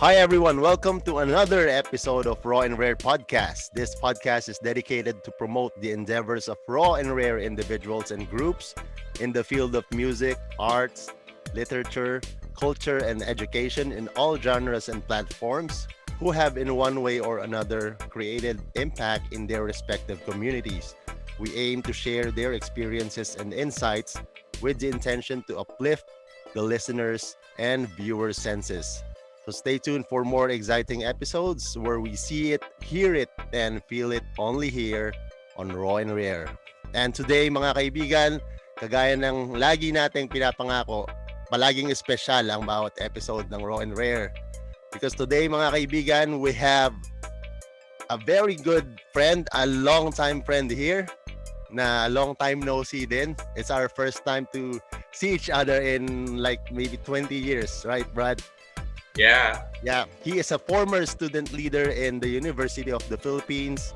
Hi, everyone. Welcome to another episode of Raw and Rare Podcast. This podcast is dedicated to promote the endeavors of raw and rare individuals and groups in the field of music, arts, literature, culture, and education in all genres and platforms who have, in one way or another, created impact in their respective communities. We aim to share their experiences and insights with the intention to uplift the listeners and viewers' senses. So stay tuned for more exciting episodes where we see it, hear it, and feel it only here on Raw and Rare. And today mga kaibigan, kagaya ng lagi nating pinapangako, palaging espesyal ang bawat episode ng Raw and Rare. Because today mga kaibigan, we have a very good friend, a long-time friend here, na long time no see din. It's our first time to see each other in like maybe 20 years, right, Brad? Yeah. Yeah, he is a former student leader in the University of the Philippines,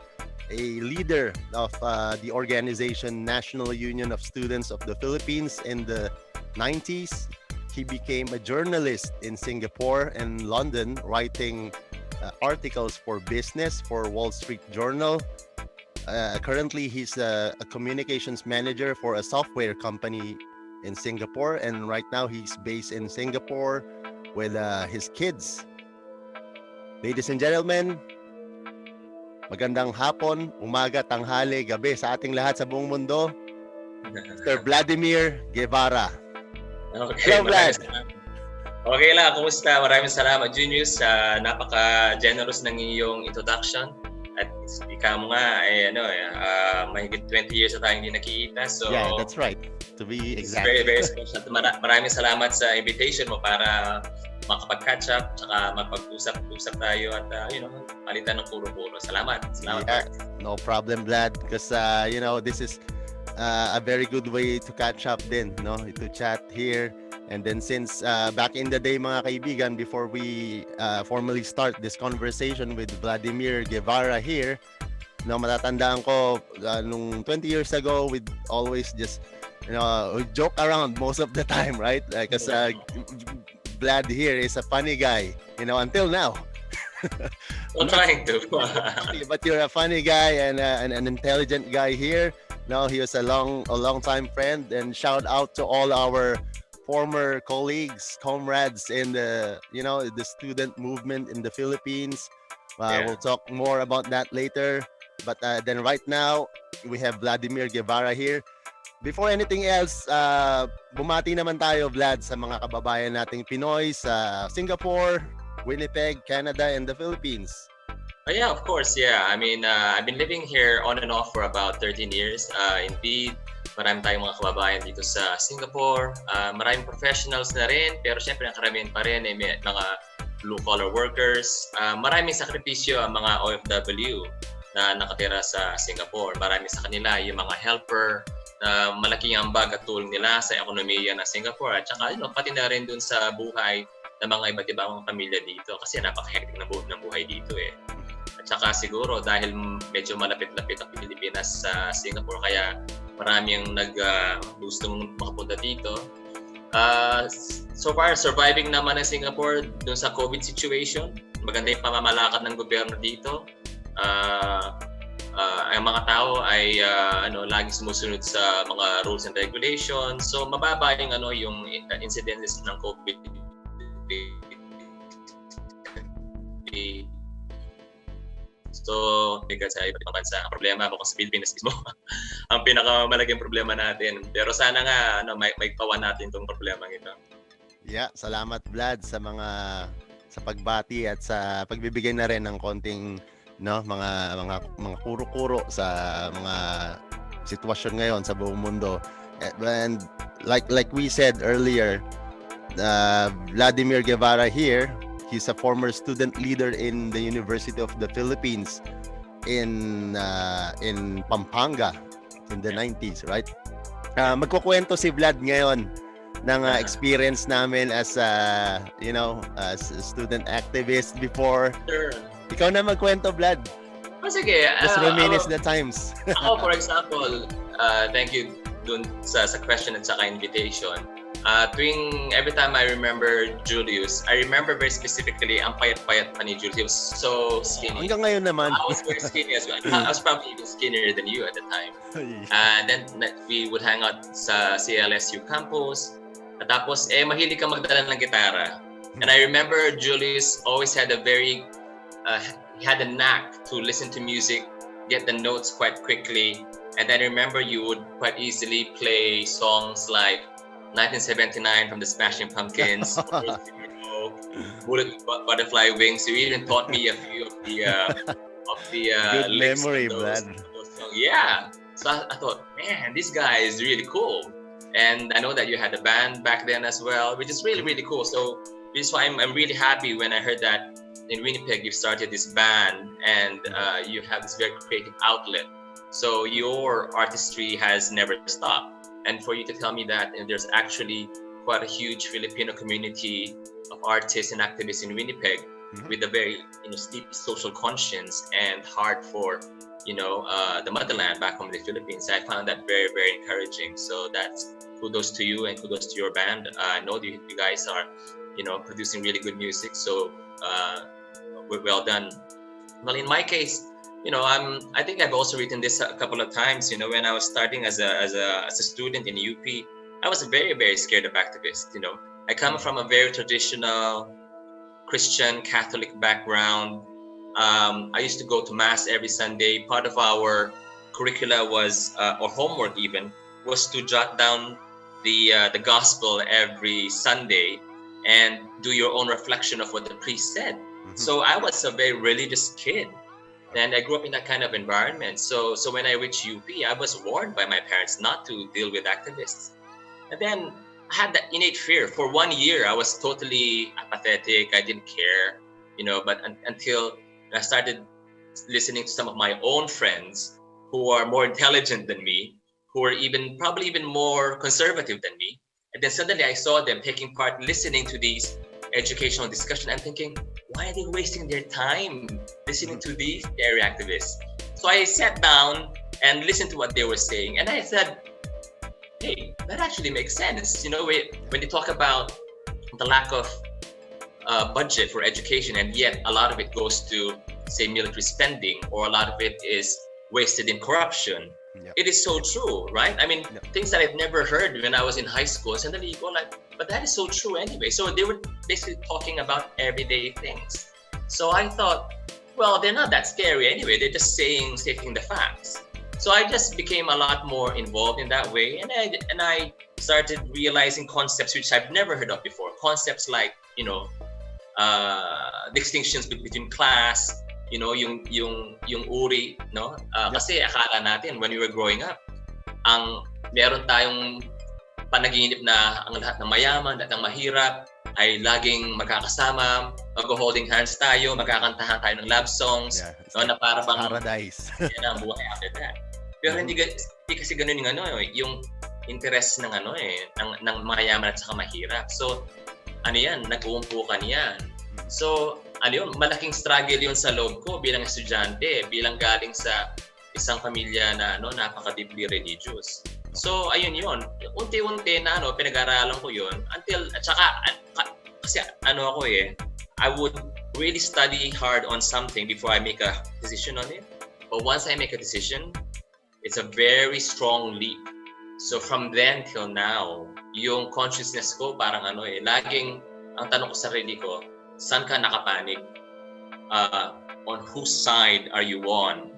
a leader of the organization National Union of Students of the Philippines in the 90s. He became a journalist in Singapore and London, writing articles for business for Wall Street Journal. Currently, he's a communications manager for a software company in Singapore, and right now he's based in Singapore with his kids. Ladies and gentlemen, magandang hapon, umaga, tanghali, gabi sa ating lahat sa buong mundo. Mr. Vladimir Guevarra. Okay, Hello, Vlad. Okay lang, kumusta? Maraming salamat, Junius, sa napaka-generous ng iyong introduction. At ikaw mo nga, mahigit 20 years na tayong hindi nakikita. So, yeah, that's right. To be exact. Very, very special. Maraming salamat sa invitation mo para makapag-catch up, tsaka magpag-usap tayo at, palitan ng puro-puro. Salamat. Yeah, no problem, Vlad. Because, this is a very good way to catch up din, no? To chat here. And then since back in the day, mga kaibigan, before we formally start this conversation with Vladimir Guevarra here, matatandaan ko, nung 20 years ago, we'd always just, we joke around most of the time, right? Because Vlad here is a funny guy, until now. I'm trying to. But you're a funny guy and an intelligent guy here. No, he was a long time friend, and shout out to all our former colleagues, comrades in the student movement in the Philippines. We'll talk more about that later. But then right now, we have Vladimir Guevarra here. Before anything else, bumati naman tayo, Vlad, sa mga kababayan nating Pinoy sa Singapore, Winnipeg, Canada, and the Philippines. Yeah, of course. Yeah. I mean, I've been living here on and off for about 13 years. Indeed, marami tayong mga kababayan dito sa Singapore. Maraming professionals na rin, pero syempre ang karamihan pa rin ay mga blue-collar workers. Maraming sakripisyo ang mga OFW na nakatira sa Singapore. Marami sa kanila yung mga helper na malaking ambag at tulong nila sa ekonomiya ng Singapore. At saka pati na rin dun sa buhay ng mga iba't ibang pamilya dito. Kasi napaka-hectic ng buhay dito eh. At saka siguro dahil medyo malapit-lapit ang Pilipinas sa Singapore, kaya marami ang gustong makapunta dito. So far, surviving naman ang Singapore dun sa COVID situation. Maganda yung pamamalakad ng gobyerno dito. Ang mga tao ay laging sumusunod sa mga rules and regulations. So mababa yung incidences ng COVID. So, sa iba't ibang bansa, ang problema mo kung sa Pilipinas mismo ang pinakamalaking problema natin. Pero sana nga may pawan natin itong problema ito. Yeah, salamat Vlad sa pagbati at sa pagbibigay na rin ng konting mga kuro-kuro sa mga sitwasyon ngayon sa buong mundo. And like we said earlier, Vladimir Guevarra here, he's a former student leader in the University of the Philippines in Pampanga in the 90s, right? Magkukwento si Vlad ngayon ng experience namin as as a student activist before. Sure. Ikaw na magkwento, Vlad. Sige. Just reminisce the times. Ako, for example, thank you dun sa question at saka invitation. Every time I remember Julius, I remember very specifically ang payat-payat pa ni Julius. He was so skinny. Hanggang ngayon naman. I was very skinny as well. I was probably even skinnier than you at the time. And then we would hang out sa CLSU campus. At tapos, mahilig ka magdala ng gitara. And I remember Julius always had he had a knack to listen to music, get the notes quite quickly. And then I remember you would quite easily play songs like 1979 from the Smashing Pumpkins, Bullet Butterfly Wings. You even taught me a few of the Good lyrics memory, of Vlad. those songs. Yeah. So I thought, man, this guy is really cool. And I know that you had a band back then as well, which is really, really cool. So this is why I'm really happy when I heard that in Winnipeg you've started this band and you have this very creative outlet. So your artistry has never stopped. And for you to tell me that there's actually quite a huge Filipino community of artists and activists in Winnipeg with a very steep social conscience and heart for the motherland back home in the Philippines. I found that very, very encouraging. So that's kudos to you and kudos to your band. I know you guys are producing really good music. So well done. Well, in my case, I think I've also written this a couple of times. When I was starting as a student in UP, I was very, very scared of activists. I come from a very traditional Christian Catholic background. I used to go to mass every Sunday. Part of our curricula was, or homework even, was to jot down the gospel every Sunday and do your own reflection of what the priest said. So I was a very religious kid. And I grew up in that kind of environment. So when I reached UP, I was warned by my parents not to deal with activists. And then I had that innate fear. For 1 year, I was totally apathetic. I didn't care, but until I started listening to some of my own friends who are more intelligent than me, who are probably even more conservative than me. And then suddenly I saw them taking part, listening to these educational discussion. I'm thinking, why are they wasting their time listening to these scary activists? So I sat down and listened to what they were saying, and I said, hey, that actually makes sense. When they talk about the lack of budget for education, and yet a lot of it goes to, say, military spending, or a lot of it is wasted in corruption. Yep. It is so true, right? I mean, things that I've never heard when I was in high school, suddenly you go like, but that is so true anyway. So they were basically talking about everyday things. So I thought, well, they're not that scary anyway. They're just stating the facts. So I just became a lot more involved in that way. And I started realizing concepts which I've never heard of before. Concepts like, distinctions between class, yung uri, no? Kasi akala natin when we were growing up, meron tayong panaginip na ang lahat ng mayaman, lahat ng mahirap ay laging magkakasama, mag-holding hands tayo, magkakantahan tayo ng love songs, na para bang paradise. Yan ang buhay after that. Pero hindi kasi ganoon yung interest ng ng mayaman at saka mahirap. So nag-uumpukan yan. So malaking struggle yun sa loob ko bilang estudyante, bilang galing sa isang pamilya na napaka-deeply religious. So ayun yun, unti-unti na pinag-aralan ko yun until at saka kasi I would really study hard on something before I make a decision on it. But once I make a decision, it's a very strong leap. So from then till now, yung consciousness ko parang laging ang tanong ko sa sarili ko, saan ka nakapanig? On whose side are you on?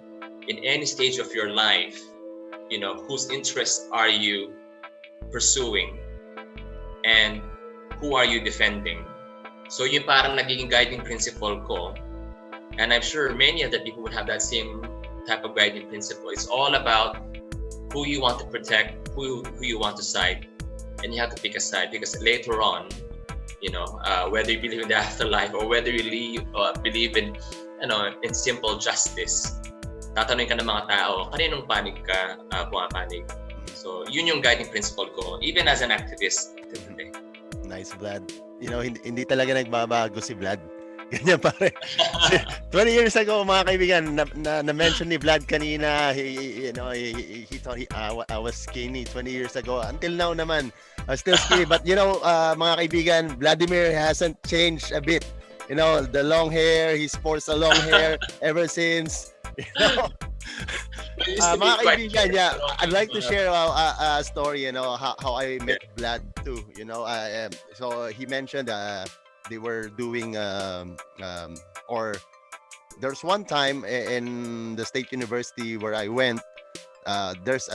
In any stage of your life, whose interests are you pursuing? And who are you defending? So yung parang nagiging guiding principle ko. And I'm sure many of the people would have that same type of guiding principle. It's all about who you want to protect, who you want to side. And you have to pick a side because later on, whether you believe in the afterlife or whether you believe in simple justice, tatanungin ka ng mga tao, kaninong panig ka pumapanig. So, yun yung guiding principle ko, even as an activist today. Nice, Vlad. Hindi talaga nagbabago si Vlad. Ganyan pare. 20 years ago, mga kaibigan, na-mention ni Vlad kanina, he thought I was skinny 20 years ago. Until now naman, Still skinny, but mga kaibigan, Vladimir hasn't changed a bit. The long hair, he sports a long hair ever since. Mga kaibigan, yeah, I'd like to share a story, how I met Vlad too. So he mentioned they were doing or there's one time in the state university where I went. There's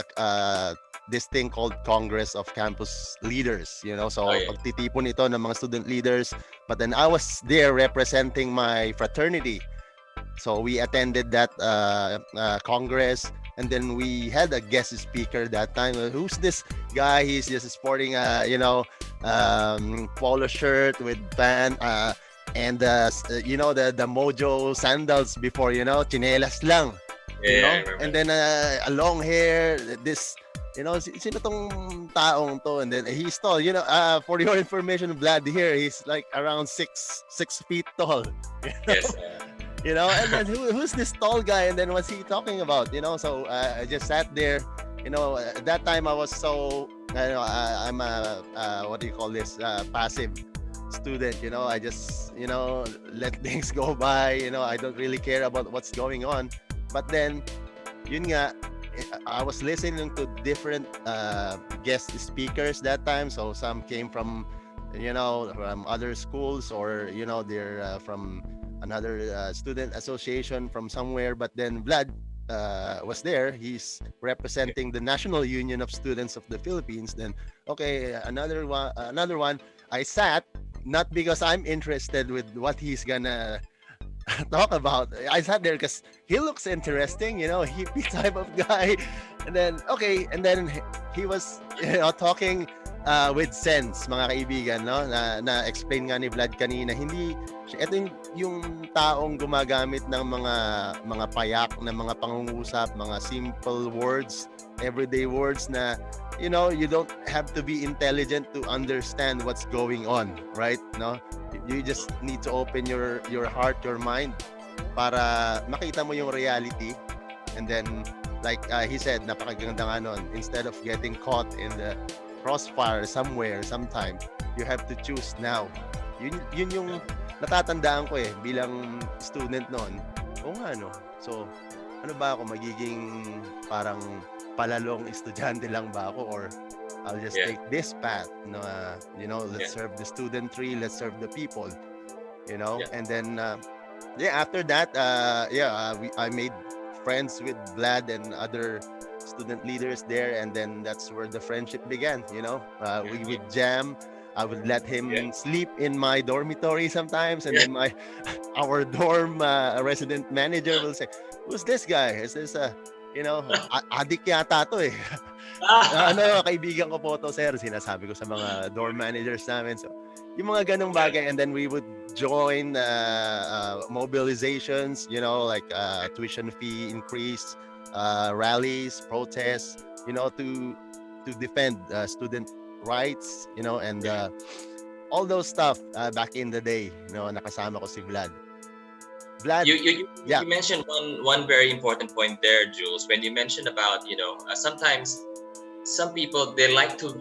this thing called Congress of Campus Leaders, so pagtitipon ito ng mga student leaders, but then I was there representing my fraternity. So we attended that Congress, and then we had a guest speaker that time. Who's this guy? He's just sporting polo shirt with pant and the Mojo sandals before, chinelas lang. And then a long hair, this sino tong taong to, and then he's tall, for your information, Vlad here, he's like around 6 feet tall. Yes. And then who's this tall guy, and then what's he talking about? So I just sat there. At that time I was so I'm a what do you call this, passive student. I just let things go by. I don't really care about what's going on. But then yun nga, I was listening to different guest speakers that time. So some came from from other schools, or they're from another student association from somewhere. But then Vlad was there. He's representing the National Union of Students of the Philippines. Then another one. I sat, not because I'm interested with what he's gonna talk about. I sat there because he looks interesting, hippie type of guy. And then he was talking with sense, mga kaibigan, no? Na explain nga ni Vlad kanina, hindi ito yung taong gumagamit ng mga payak na mga pangungusap, mga simple words, everyday words na you don't have to be intelligent to understand what's going on, right? No, you just need to open your heart, your mind, para makita mo yung reality. And then like he said, napakaganda nga nun, instead of getting caught in the crossfire somewhere sometime, you have to choose now. Yun yung natatandaan ko bilang student noon. So ano ba ako, magiging parang palalong estudyante lang ba ako, or I'll just take this path, let's serve the studentry, let's serve the people, and then after that I made friends with Vlad and other student leaders there, and then that's where the friendship began. We would jam. I would let him sleep in my dormitory sometimes, and then our dorm resident manager will say, "Who's this guy? Is this adik yata to eh." Kaibigan ko po to, sir, sinasabi ko sa mga dorm managers namin. So yung mga ganong bagay, and then we would join mobilizations, like tuition fee increase, rallies, protests, to defend student rights, and all those stuff back in the day. Nakasama ko si Vlad. You mentioned one very important point there, Jules, when you mentioned about sometimes some people, they like to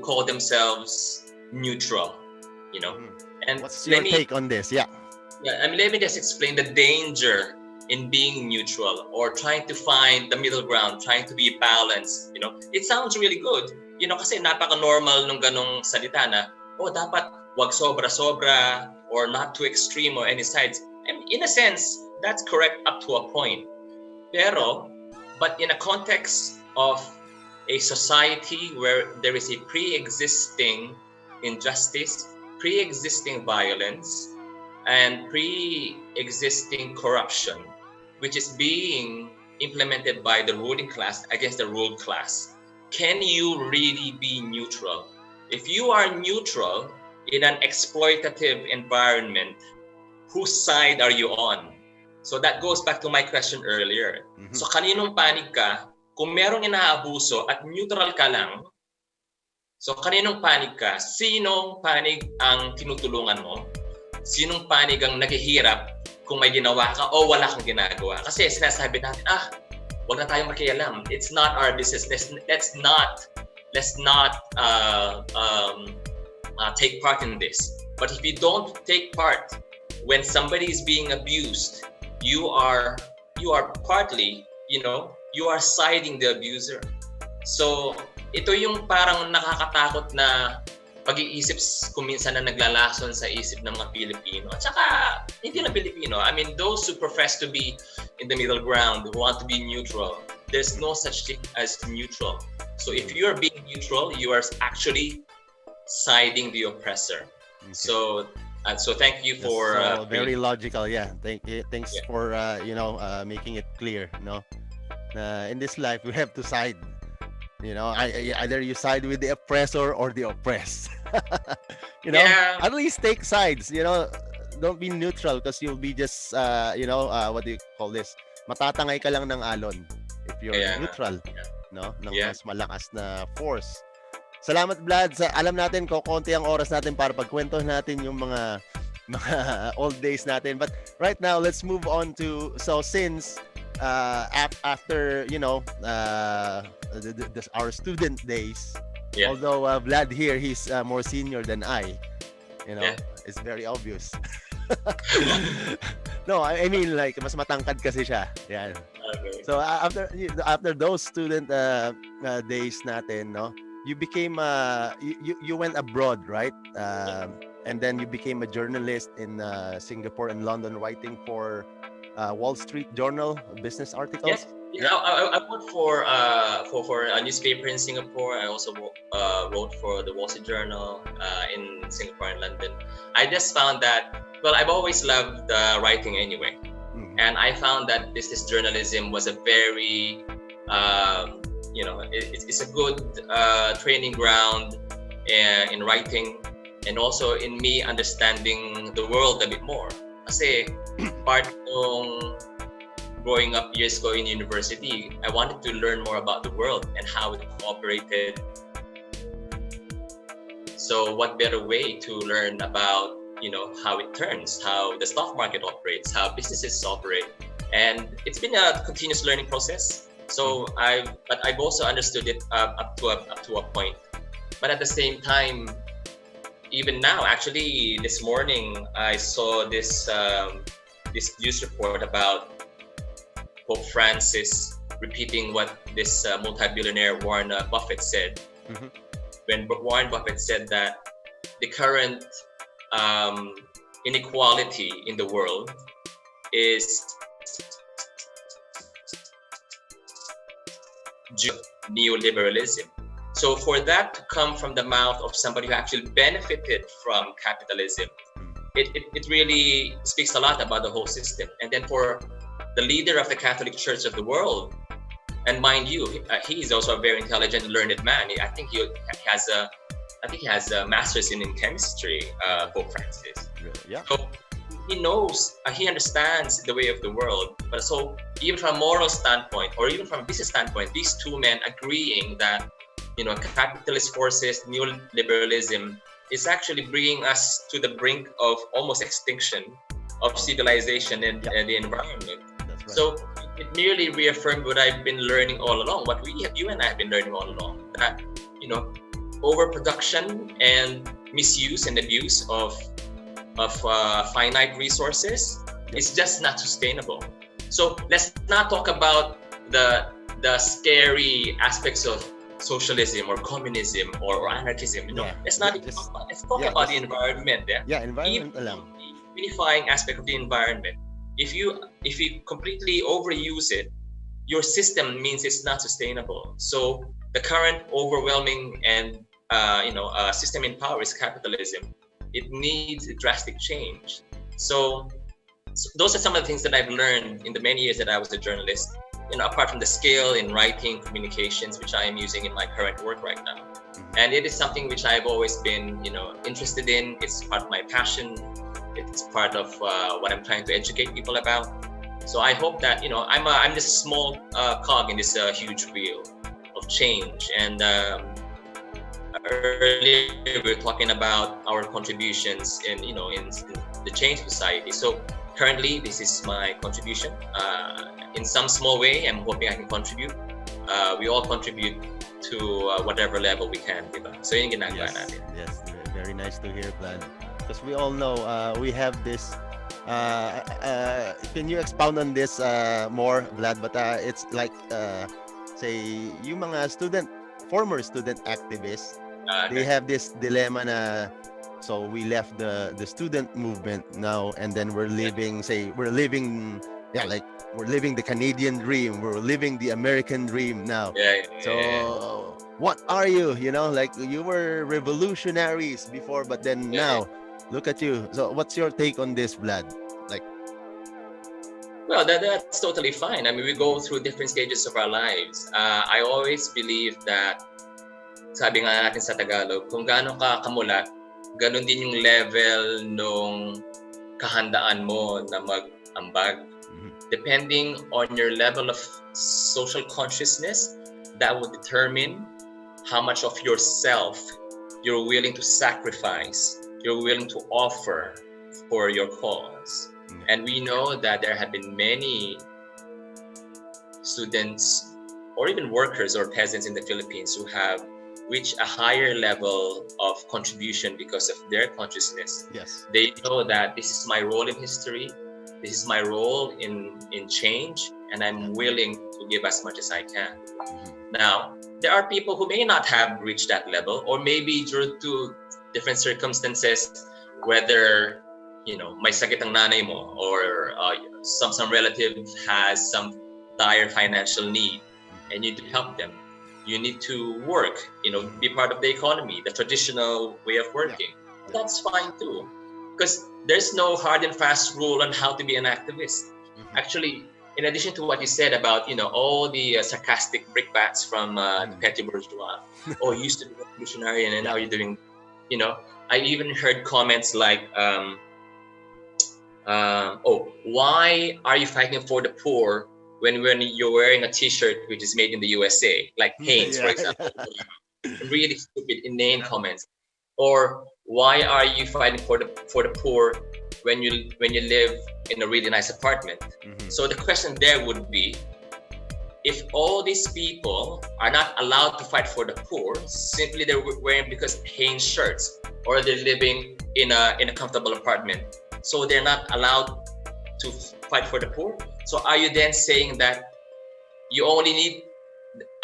call themselves neutral, and what's your take on this? Let me just explain the danger in being neutral, or trying to find the middle ground, trying to be balanced. It sounds really good, kasi napaka-normal nung ganong salita na dapat wag sobra-sobra, or not too extreme or any sides. In a sense, that's correct up to a point. But in a context of a society where there is a pre-existing injustice, pre-existing violence, and pre-existing corruption, which is being implemented by the ruling class against the ruled class, can you really be neutral? If you are neutral in an exploitative environment, whose side are you on? So that goes back to my question earlier. Mm-hmm. So kaninong panig ka? Kung merong inaabuso at neutral ka lang, so kaninong panig ka? Sinong panig ang tinutulungan mo? Sinong panig ang naghihirap kung may ginawa ka o wala kang ginagawa? Kasi sinasabi natin, wag na tayong makialam. It's not our business. Let's not let's not take part in this. But if you don't take part when somebody is being abused, you are partly, you are siding the abuser. So ito yung parang nakakatakot na pag-iisip kung minsan na naglalason sa isip ng mga Pilipino. At saka, hindi na Pilipino. I mean, those who profess to be in the middle ground, who want to be neutral, there's no such thing as neutral. So if you're being neutral, you are actually siding the oppressor. Okay. So thank you for very logical. Yeah, thanks Yeah. for making it clear. In this life we have to side. Either you side with the oppressor or the oppressed. Yeah. At least take sides. Don't be neutral, because you'll be just what do you call this? Matatangay ka lang ng alon if you're neutral. Ng mas malakas na force. Salamat, Vlad. Alam natin konti ang oras natin para pagkwentuhan natin yung mga old days natin. But right now, let's move on to, since after our student days, although Vlad here, he's more senior than I, it's very obvious. No, I mean, like, mas matangkad kasi siya. Yan. Okay. So after those student days natin, you became you went abroad, right? And then you became a journalist in Singapore and London, writing for Wall Street Journal business articles. Yes. Yeah, I worked for a newspaper in Singapore. I also wrote for the Wall Street Journal in Singapore and London. I just found that, well, I've always loved writing anyway. Mm-hmm. And I found that business journalism was a very, it's a good training ground in writing, and also in me understanding the world a bit more. Kasi part ng growing up years ago in university, I wanted to learn more about the world and how it operated. So what better way to learn about, how it turns, how the stock market operates, how businesses operate. And it's been a continuous learning process. So I've also understood it up to a point. But at the same time, even now, actually this morning, I saw this news report about Pope Francis repeating what this multi-billionaire Warren Buffett said. Mm-hmm. When Warren Buffett said that the current inequality in the world is due to neoliberalism. So for that to come from the mouth of somebody who actually benefited from capitalism, it really speaks a lot about the whole system. And then for the leader of the Catholic Church of the world, and mind you, he is also a very intelligent, learned man. I think he has a master's in chemistry, Pope Francis. Yeah. So he knows, he understands the way of the world. But so even from a moral standpoint, or even from a business standpoint, these two men agreeing that capitalist forces, neoliberalism, is actually bringing us to the brink of almost extinction of civilization and the environment. That's right. So it merely reaffirmed what I've been learning all along, what you and I have been learning all along, that overproduction and misuse and abuse of finite resources is just not sustainable. So let's not talk about the scary aspects of socialism or communism or anarchism. Let's not let's talk about the environment. Environment Even alam. the unifying aspect of the environment. If you completely overuse it, your system means it's not sustainable. So the current overwhelming and system in power is capitalism. It needs a drastic change. So those are some of the things that I've learned in the many years that I was a journalist. Apart from the skill in writing, communications, which I am using in my current work right now. Mm-hmm. And it is something which I've always been, interested in. It's part of my passion. It's part of what I'm trying to educate people about. So I hope that, I'm just a small cog in this huge wheel of change. And earlier we were talking about our contributions in the change society. So currently, this is my contribution. In some small way, I'm hoping I can contribute we all contribute to whatever level we can, di ba? So yun yung ginagawa Yes, natin. yes, very nice to hear, Vlad. Because we all know we have this. Can you expound on this more, Vlad? But it's like, say, yung mga former student activists, they Okay. have this dilemma na. So we left the student movement now, and then we're Yeah, living, say, yeah, like we're living the Canadian dream, we're living the American dream now. yeah, yeah, yeah, So what are you? You know, like you were revolutionaries before, but then yeah, yeah. now, look at you. So what's your take on this, Vlad? Like, Well, that's totally fine. I mean, we go through different stages of our lives. I always believe that, sabi nga natin sa Tagalog, kung gaano ka kamulat, ganun din yung level nung kahandaan mo na mag-ambag. Depending on your level of social consciousness, that will determine how much of yourself you're willing to sacrifice, you're willing to offer for your cause. And we know that there have been many students or even workers or peasants in the Philippines who have reached a higher level of contribution because of their consciousness. yes, They know that this is my role in history, this is my role in change, and I'm willing to give as much as I can. Now, there are people who may not have reached that level, or maybe due to different circumstances, whether may sakit ang nanay mo, or some relative has some dire financial need, and you need to help them. You need to work, be part of the economy, the traditional way of working. Yeah. That's fine too, because there's no hard and fast rule on how to be an activist. Actually, in addition to what you said about all the sarcastic brickbats from the petty bourgeois, oh, you used to be revolutionary and now you're doing, I even heard comments like, oh, why are you fighting for the poor when you're wearing a T-shirt which is made in the USA, like Hanes, for example? Really stupid, inane comments. Or why are you fighting for the poor when you live in a really nice apartment? So the question there would be, if all these people are not allowed to fight for the poor, simply they're wearing because Hanes shirts, or they're living in a comfortable apartment, so they're not allowed to fight for the poor. So are you then saying that you only need?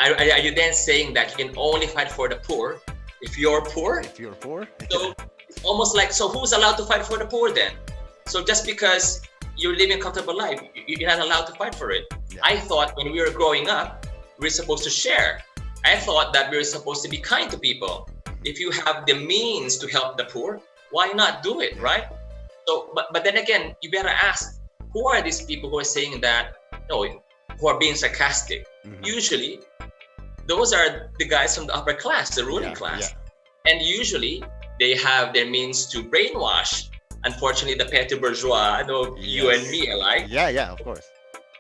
Are you then saying that you can only fight for the poor if you're poor? If you're poor, so it's almost like, so who's allowed to fight for the poor then? So just because you're living a comfortable life, you're not allowed to fight for it. Yeah. I thought when we were growing up, we're supposed to share. I thought that we're supposed to be kind to people. If you have the means to help the poor, why not do it, right? So, but then again, you better ask, who are these people who are saying that, who are being sarcastic? Usually, those are the guys from the upper class, the ruling class. Yeah. And usually, they have their means to brainwash, unfortunately, the petty bourgeois, you and me alike. Yeah, of course.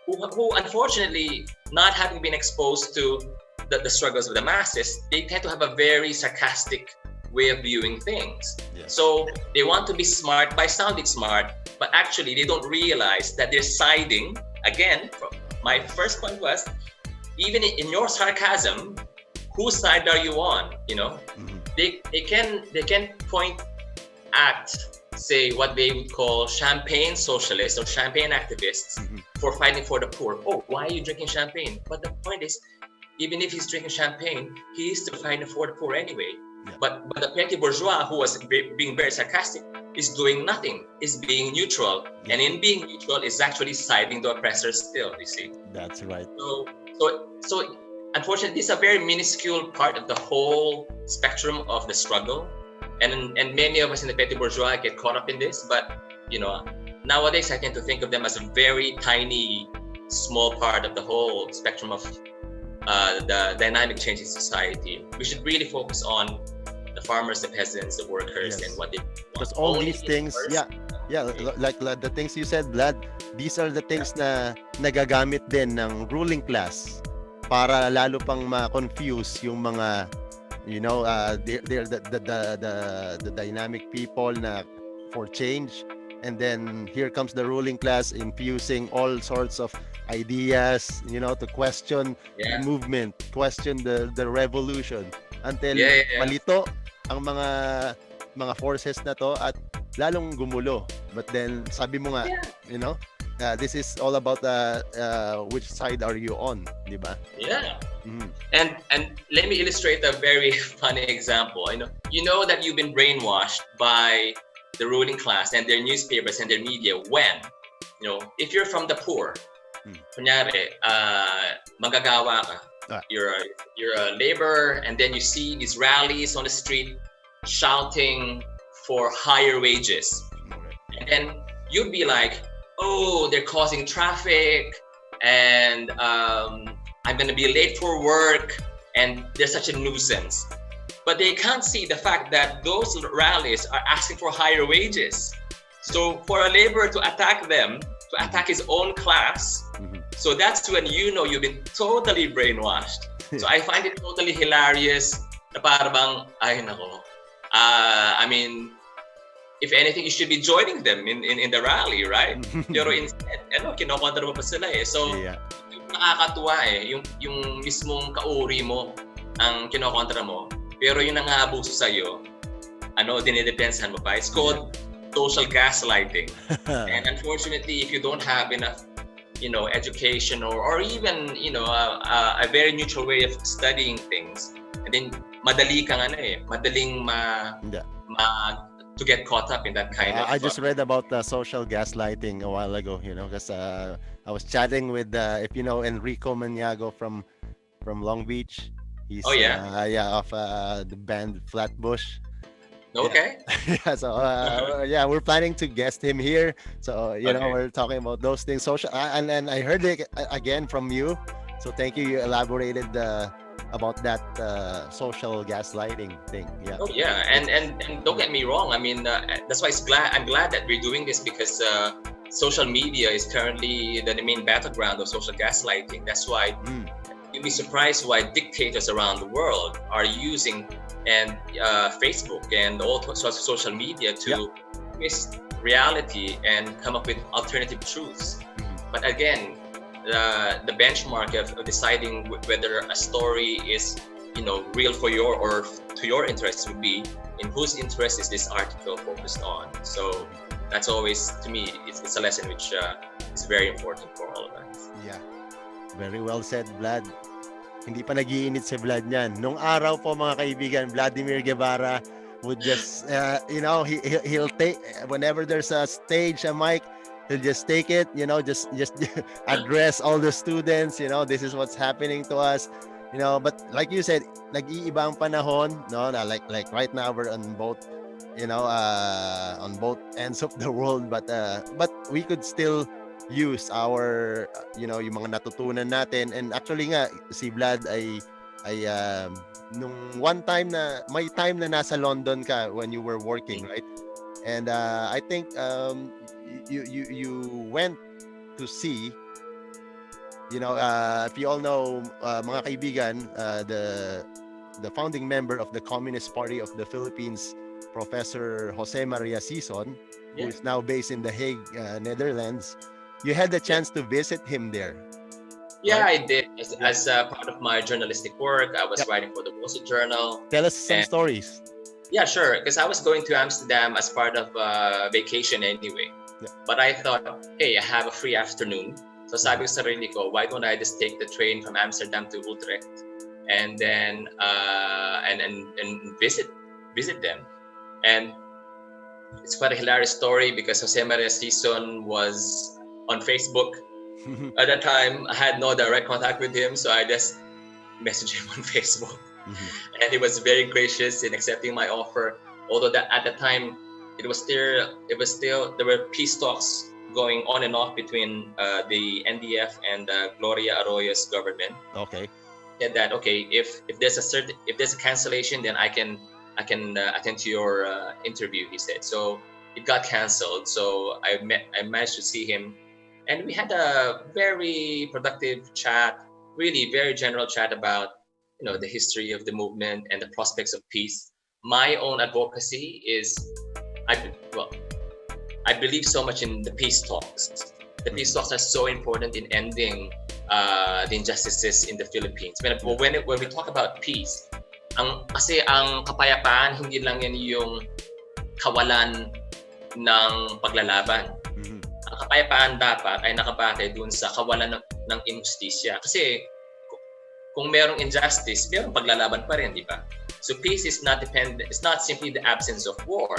Who unfortunately, not having been exposed to the struggles of the masses, they tend to have a very sarcastic way of viewing things. Yes. So they want to be smart by sounding smart, but actually they don't realize that they're siding. Again, my first point was, even in your sarcasm, whose side are you on? They can point at, say, what they would call champagne socialists or champagne activists for fighting for the poor. Oh, why are you drinking champagne? But the point is, even if he's drinking champagne, he is still fighting for the poor anyway. Yeah. But the petty bourgeois, who was being very sarcastic, is doing nothing, is being neutral. Yeah. And in being neutral is actually siding the oppressors still, you see. That's right. So unfortunately, this is a very minuscule part of the whole spectrum of the struggle. And many of us in the petty bourgeois get caught up in this. But, nowadays I tend to think of them as a very tiny, small part of the whole spectrum of the dynamic change in society. We should really focus on the farmers, the peasants, the workers, and what they want. Because all these things, like the things you said, Vlad, these are the things na nagagamit din ng ruling class para lalo pang ma-confuse yung mga, they're the dynamic people na for change. and then here comes the ruling class infusing all sorts of ideas, to question the Yeah. movement, question the revolution until Yeah, yeah, yeah. malito ang mga forces na to at lalong gumulo. But then sabi mo nga, Yeah. this is all about which side are you on, di ba? Yeah. Mhm. And let me illustrate a very funny example. You know that you've been brainwashed by the ruling class and their newspapers and their media when, if you're from the poor, Hmm. kunyari, magagawa ka. Ah. You're a laborer, and then you see these rallies on the street shouting for higher wages. Okay. And then you'd be like, oh, they're causing traffic, and I'm going to be late for work, and they're such a nuisance. But they can't see the fact that those rallies are asking for higher wages. So for a laborer to attack them, to attack his own class, Mhm. so that's when you've been totally brainwashed. So I find it totally hilarious na para bang, ay nako, I mean, if anything, you should be joining them in the rally, right? Pero instead, kinokontra mo pa sila eh. So, Yeah. yung nakakatuwa eh, yung mismong kauri mo ang kinokontra mo, pero yung nangahabuso sa'yo, dinidepensahan mo pa. It's called social gaslighting. And unfortunately, if you don't have enough, education or even, a very neutral way of studying things, and then madaling Yeah. to get caught up in that kind of. I just read about social gaslighting a while ago, because I was chatting with, if you know Enrico Maniago from Long Beach. He's Oh, yeah? of the band Flatbush. Okay. Yeah, so we're planning to guest him here. So Okay. we're talking about those things. Social, and I heard it again from you. So thank you. You elaborated about that social gaslighting thing. Yeah. Oh yeah, and don't get me wrong. I mean, that's why I'm glad that we're doing this because social media is currently the main battleground of social gaslighting. That's why Mm. you'd be surprised why dictators around the world are using Facebook and all sorts of social media to twist reality and come up with alternative truths. Mhm. But again, the benchmark of deciding whether a story is real for your or to your interests would be in whose interest is this article focused on. So that's always, to me, it's a lesson which is very important for all of us. Yeah. Very well said, Vlad. Hindi pa nag-iinit si Vlad niyan. Nung araw po mga kaibigan, Vladimir Guevarra would just, he'll take, whenever there's a stage, a mic, he'll just take it, just address all the students, this is what's happening to us, but like you said, nag-iiba ang panahon, no, na like right now we're on both, on both ends of the world, but we could still use our, yung mga natutunan natin. And actually nga, si Vlad ay nung one time na, may time na nasa London ka when you were working, right? And I think you went to see, if you all know, mga kaibigan, the founding member of the Communist Party of the Philippines, Professor Jose Maria Sison, who Yeah. is now based in The Hague, Netherlands. You had the chance to visit him there. Yeah, Right. I did. As part of my journalistic work, I was writing for the Wall Street Journal. Tell us some And- stories. Yeah, sure. Because I was going to Amsterdam as part of vacation anyway. Yeah. But I thought, hey, I have a free afternoon. So sabi ko sa sarili ko, why don't I just take the train from Amsterdam to Utrecht and then and visit them. And it's quite a hilarious story because Jose Maria Sison was on Facebook. At that time, I had no direct contact with him, so I just messaged him on Facebook. And he was very gracious in accepting my offer. Although that at the time, it was still there were peace talks going on and off between the NDF and Gloria Arroyo's government. Okay. Said that okay, if there's a cancellation, then I can attend to your interview. He said so. It got canceled, so I managed to see him, and we had a very productive chat. Really, very general chat about the history of the movement and the prospects of peace. My own advocacy is, I believe so much in the peace talks. The peace talks are so important in ending the injustices in the Philippines. When we talk about peace, kasi ang kapayapaan, hindi lang yan yung kawalan ng paglalaban. Ang kapayapaan dapat ay nakabase dun sa kawalan ng injustisya. Kasi kung merong injustice, merong paglalaban pa rin, di ba? So peace is not it's not simply the absence of war.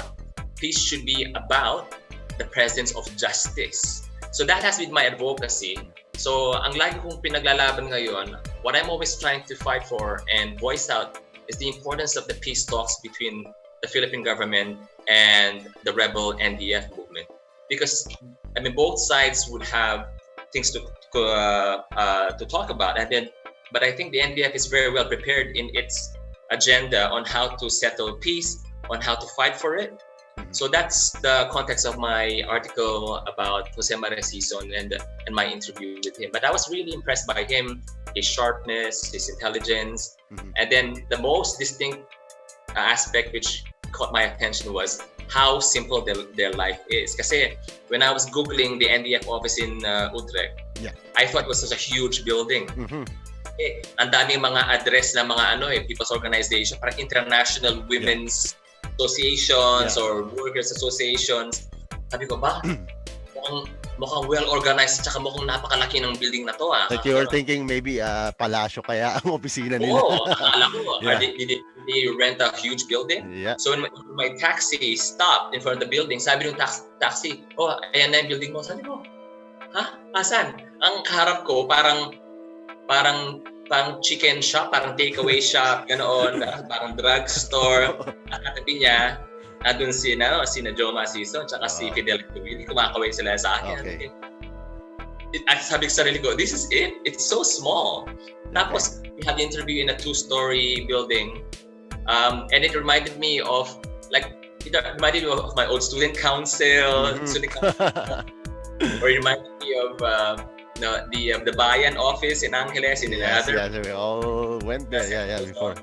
Peace should be about the presence of justice. So that has been my advocacy. So ang lagi kong pinaglalaban ngayon, what I'm always trying to fight for and voice out is the importance of the peace talks between the Philippine government and the rebel NDF movement. Because I mean, both sides would have things to talk about, but I think the NDF is very well prepared in its agenda on how to settle peace, on how to fight for it. So that's the context of my article about Jose Maria Sison and my interview with him. But I was really impressed by him, his sharpness, his intelligence, and then the most distinct aspect which caught my attention was how simple their life is. Kasi when I was Googling the NDF office in Utrecht, I thought it was such a huge building. Ang daming mga address ng mga people's organization, parang international women's associations or workers associations. Sabi ko ba, mukhang well-organized at mukhang napakalaki ng building na to. Like you were thinking maybe palasyo kaya ang opisina nila. Oo, akala ko. Did they rent a huge building? Yeah. So when my taxi stopped in front of the building, sabi ng taxi, ayan na yung building mo. Sabi ko, ha? Asan? Ang kaharap ko, parang chicken shop, parang takeaway shop, ganoon, parang drugstore. At katabi niya, doon sina Joma Sison, tsaka si Fidel Cubilli, kumakaway sila sa akin. Okay. At sabi ko sa sarili ko, this is it. It's so small. Tapos, we had the interview in a 2-story building. And it reminded me of my old student council, or it reminded me of the Bayan office in Angeles in another. Yes, we all went there. Before.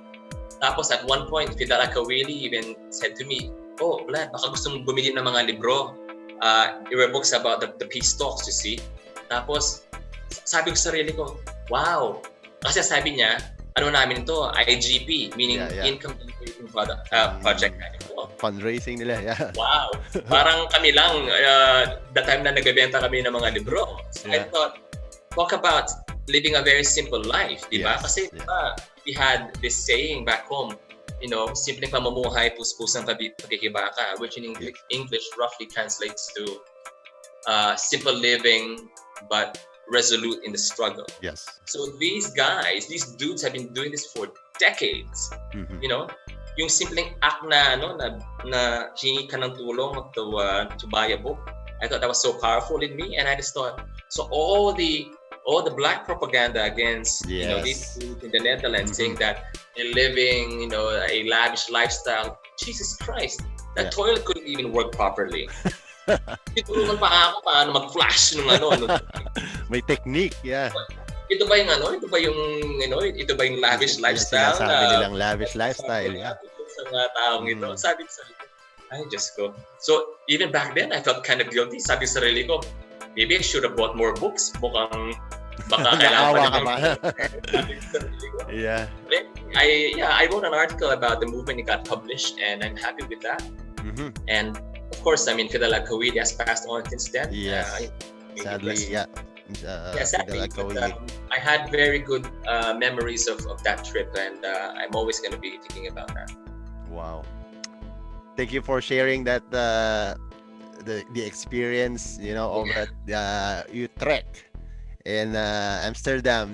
Tapos at one point, Fidel Cubilli even said to me, Vlad, baka gusto mong bumili ng mga libro. There were books about the peace talks, you see. Tapos, sabi ko sa sarili ko, wow. Kasi sabi niya, namin to, IGP, meaning Income Generating Project. Fundraising nila, Wow. Parang kami lang, the time na nagbebenta kami ng mga libro. So I thought, talk about living a very simple life, di ba? Kasi we had this saying back home, simpleng pamumuhay, puspusang pagkikibaka, which in English roughly translates to simple living but resolute in the struggle. Yes. So these dudes have been doing this for decades. Yung simpleng act na hingi ka ng tulong to buy a book, I thought that was so powerful in me, and I just thought, so all the black propaganda against these dudes in the Netherlands saying that they're living a lavish lifestyle. Jesus Christ, that toilet couldn't even work properly. Tinulungan pa ako paano mag-flash ng May technique, Ito ba yung lavish lifestyle? Sinasabi nilang lavish lifestyle, Sa mga taong ito. Sabi ko sa sarili ko, ay, Diyos ko. So, even back then, I felt kind of guilty. Sabi sa sarili ko, maybe I should have bought more books. Mukhang baka kailangan pa rin. I wrote an article about the movement. It got published, and I'm happy with that. And of course, I mean, Fidel Cubilli has passed on since then. Yes. Sadly, sadly. But, I had very good memories of that trip, and I'm always going to be thinking about that. Wow. Thank you for sharing that the experience, over at Utrecht and Amsterdam,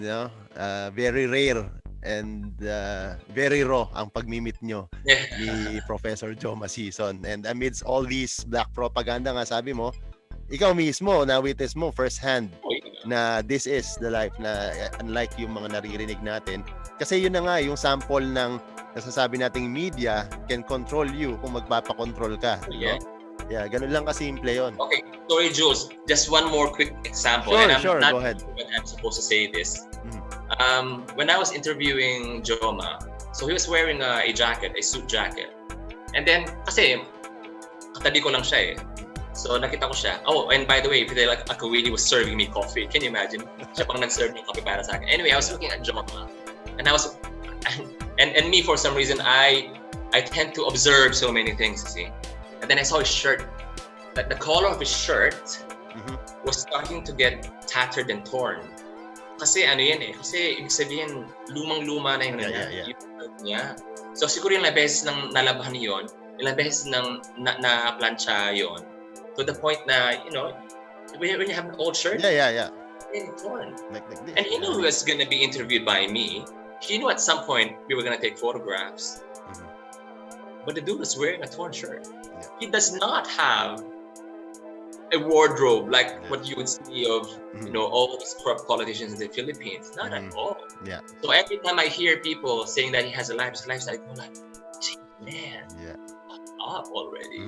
very rare and very raw ang pagmi-meet nyo ni Professor Joma Sison. And amidst all these black propaganda nga, sabi mo, ikaw mismo na-witness mo first hand na this is the life, na unlike yung mga naririnig natin. Kasi yun na nga yung sample ng nasasabi nating media can control you kung magpapakontrol ka. Yeah, ganun lang kasimple yun. Okay, sorry Jules, just one more quick example. Sure, go ahead. I'm supposed to say this. When I was interviewing Joma, so he was wearing a suit jacket. And then, kasi katabi ko lang siya So nakita ko siya. Oh, and by the way, Fidel Akawili was serving me coffee. Can you imagine? Siya pang nag-serve ng coffee para sa akin. Anyway, I was looking at Joma, and I was, and me for some reason I tend to observe so many things. See, and then I saw his shirt. That the collar of his shirt was starting to get tattered and torn. Kasi ano yan eh. Kasi ibig sabihin lumang-luma na yung niya. So siguro yung ilang beses nang nalabahan yun, ilang beses nang na-plancha yun. To the point na, you know, when you have an old shirt, it's torn. Like this. And he knew he was gonna be interviewed by me. He knew at some point we were gonna take photographs. But the dude was wearing a torn shirt. Yeah. He does not have a wardrobe like what you would see of, you know, all these corrupt politicians in the Philippines. Not at all. Yeah. So every time I hear people saying that he has a lifestyle, I go like, man, up already.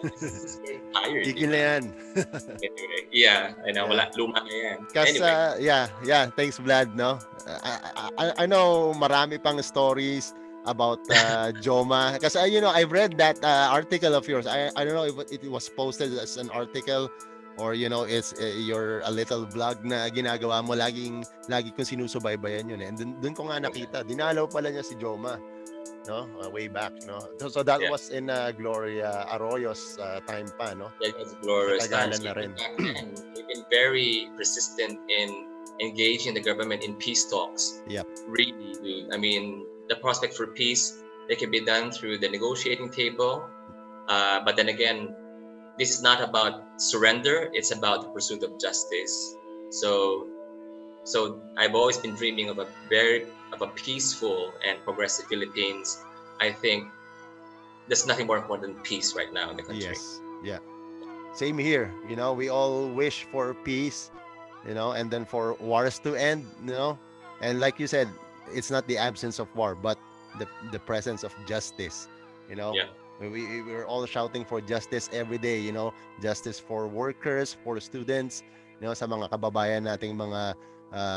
This is getting tired. Tigil na yan. Anyway, yeah, I know, wala, luma na yan. Kasi, anyway. thanks Vlad, no? I know marami pang stories about Joma. Kasi, you know, I've read that article of yours. I don't know if it was posted as an article or, you know, it's a little vlog na ginagawa mo. Lagi kong sinusubaybayan yun. And dun ko nga nakita, dinalaw pala niya si Joma. No, way back, no. So that was in Gloria Arroyo's time pa, no. Yeah, it's Gloria's time. Na rin. They've been very persistent in engaging the government in peace talks. Yep. Really, dude. I mean, the prospect for peace, they can be done through the negotiating table. But then again, this is not about surrender. It's about the pursuit of justice. So I've always been dreaming of a peaceful and progressive Philippines. I think there's nothing more important than peace right now in the country. Yes, yeah. Same here. You know, we all wish for peace, you know, and then for wars to end, you know. And like you said, it's not the absence of war, but the presence of justice, you know. Yeah. We're all shouting for justice every day, you know, justice for workers, for students, you know, sa mga kababayan nating mga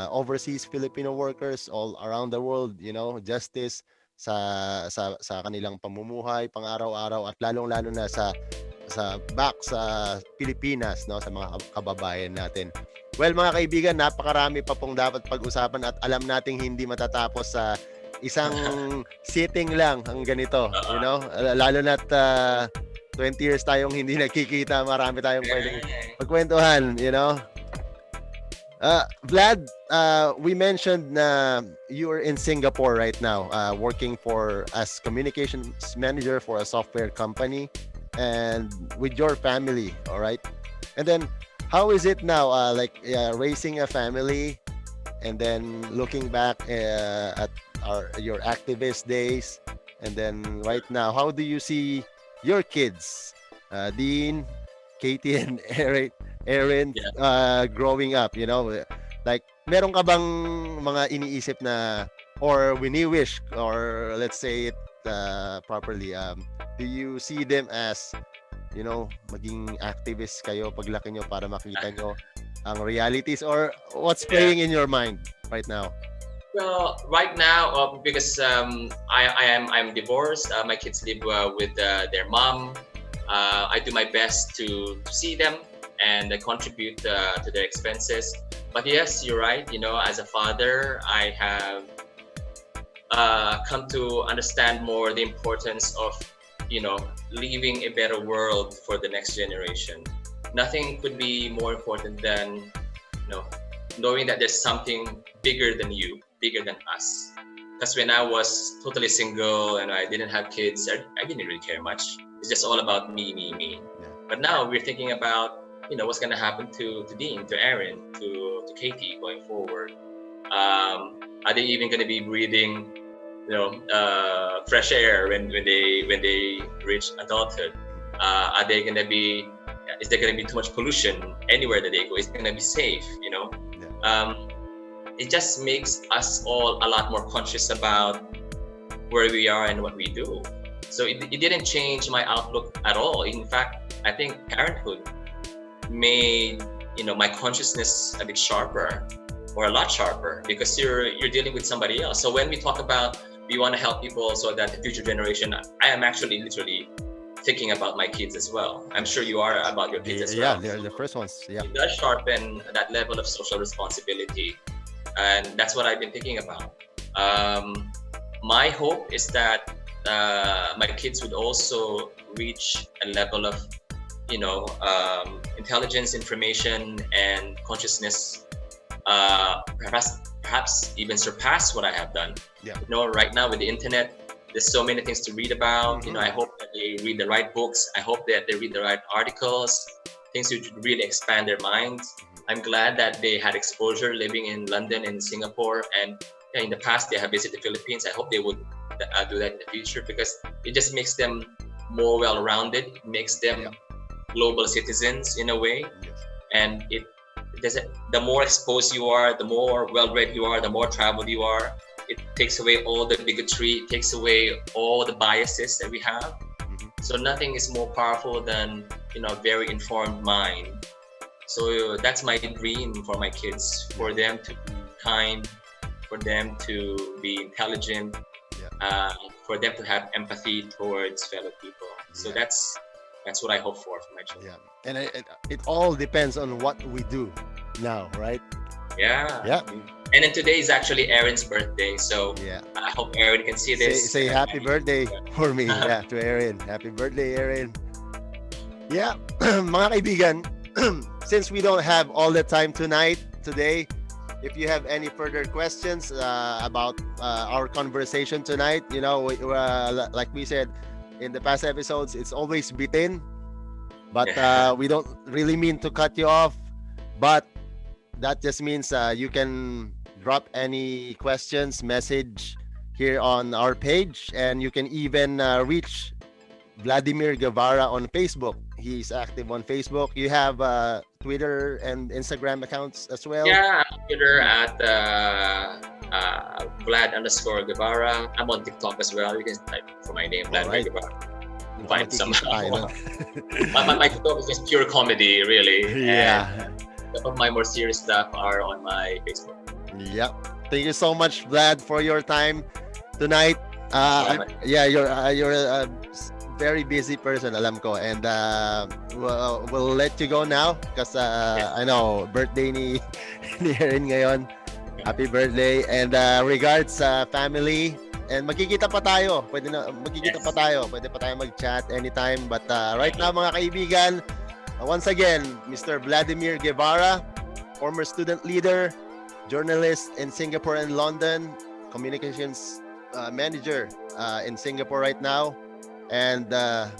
overseas Filipino workers all around the world, you know, justice sa kanilang pamumuhay pang-araw-araw at lalong-lalo na sa Pilipinas, no, sa mga kababayan natin. Well, mga kaibigan, napakarami pa pong dapat pag-usapan at alam nating hindi matatapos sa isang sitting lang ang ganito, you know, lalo na't 20 years tayong hindi nakikita, marami tayong pwedeng magkwentuhan, you know. Vlad, we mentioned you're in Singapore right now, working as communications manager for a software company and with your family, all right? And then, how is it now, raising a family and then looking back at your activist days, and then right now, how do you see your kids, Dean, Katie, and Aaron, growing up, you know, like meron ka bang mga iniisip na or wini-wish, or let's say it properly, do you see them as, you know, maging activists kayo paglaki nyo para makita nyo ang realities, or what's playing in your mind right now? Well, right now, because I'm divorced, my kids live with their mom. I do my best to see them and contribute to their expenses. But yes, you're right. You know, as a father, I have come to understand more the importance of, you know, leaving a better world for the next generation. Nothing could be more important than, you know, knowing that there's something bigger than you, bigger than us. Because when I was totally single and I didn't have kids, I didn't really care much. It's just all about me. Yeah. But now we're thinking about, you know, what's going to happen to Dean, to Aaron, to Katie going forward. Are they even going to be breathing, you know, fresh air when they reach adulthood? Are they going to be? Is there going to be too much pollution anywhere that they go? Is it going to be safe? You know, it just makes us all a lot more conscious about where we are and what we do. So it didn't change my outlook at all. In fact, I think parenthood made, you know, my consciousness a bit sharper, or a lot sharper, because you're dealing with somebody else. So when we talk about we want to help people so that the future generation, I am actually literally thinking about my kids as well. I'm sure you are about your kids as Yeah, well. they're the first ones. Yeah. It does sharpen that level of social responsibility, and that's what I've been thinking about. My hope is that my kids would also reach a level of, intelligence, information, and consciousness, perhaps even surpass what I have done. Yeah. Right now with the internet, there's so many things to read about. Mhm. I hope that they read the right books. I hope that they read the right articles, things which would really expand their minds. I'm glad that they had exposure living in London and Singapore, and in the past they have visited the Philippines. I hope they would do that in the future, because it just makes them more well-rounded. It makes them global citizens in a way, Yes. and the more exposed you are, the more well-read you are, the more traveled you are. It takes away all the bigotry, it takes away all the biases that we have. Mhm. So nothing is more powerful than a very informed mind. So that's my dream for my kids, for them to be kind, for them to be intelligent, for them to have empathy towards fellow people. So Yeah. that's what I hope for my children. Yeah. And it all depends on what we do now, right? Yeah. Yeah. And then today is actually Aaron's birthday, so Yeah. I hope Aaron can see Say, this. say happy birthday for me. Yeah, to Aaron. Happy birthday, Aaron. Yeah, mga kaibigan, since we don't have all the time today, if you have any further questions about our conversation tonight, like we said in the past episodes, it's always bitin, but we don't really mean to cut you off. But that just means you can drop any questions, message here on our page, and you can even reach Vladimir Guevarra on Facebook. He's active on Facebook. You have Twitter and Instagram accounts as well. Yeah, I'm on Twitter at Vlad_Guevarra. I'm on TikTok as well. You can type for my name, Vladimir Alright. Guevarra. Mukhang Find makikita somehow. tayo nun. my TikTok is just pure comedy, really. Yeah. And some of my more serious stuff are on my Facebook. Yep. Thank you so much, Vlad, for your time tonight. You're a very busy person, alam ko, and we'll let you go now because I know birthday ni Erin ngayon. Happy birthday, and regards sa family, and magkikita pa tayo. Pwede pa tayo mag-chat anytime, but right now mga kaibigan, once again, Mr. Vladimir Guevarra, former student leader, journalist in Singapore and London, communications manager in Singapore right now, and a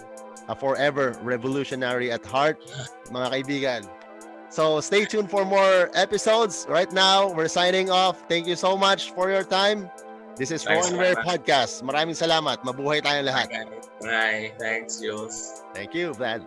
forever revolutionary at heart, mga kaibigan. So stay tuned for more episodes. Right now, we're signing off. Thank you so much for your time. This is Raw Thanks, and Rare Vlad. Podcast. Maraming salamat. Mabuhay tayong lahat. Bye. Thanks, Jules. Thank you, Vlad.